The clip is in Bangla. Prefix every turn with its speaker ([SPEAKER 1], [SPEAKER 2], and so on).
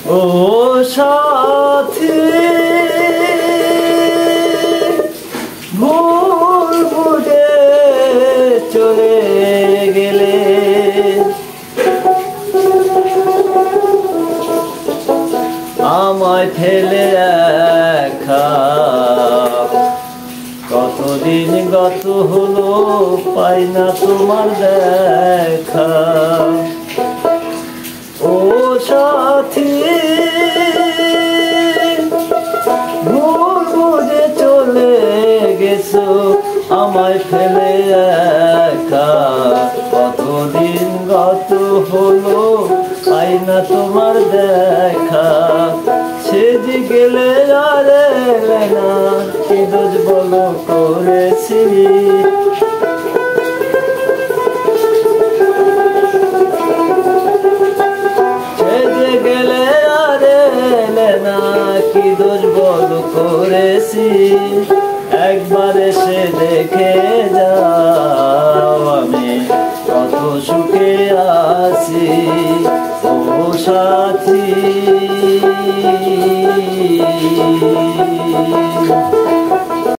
[SPEAKER 1] ও সাথী ভুল বুঝে চলে গেলে, আমায় ফেলে একা কতদিন গত হলো, পাই না তোমার দেখা। ও সাথী ভুল বুঝে চলে গেছো, আমায় ফেলে একা কতদিন গত হলো, পাই না তোমার দেখা। সেজে গেলে আর এলে না, কি দোষ বলো করেছি। সেজে গেলে আর এলে না, কি দোষ বলো করেছি। একবার এসে দেখে যাও আমি কত সুখে আছি। ও সাথী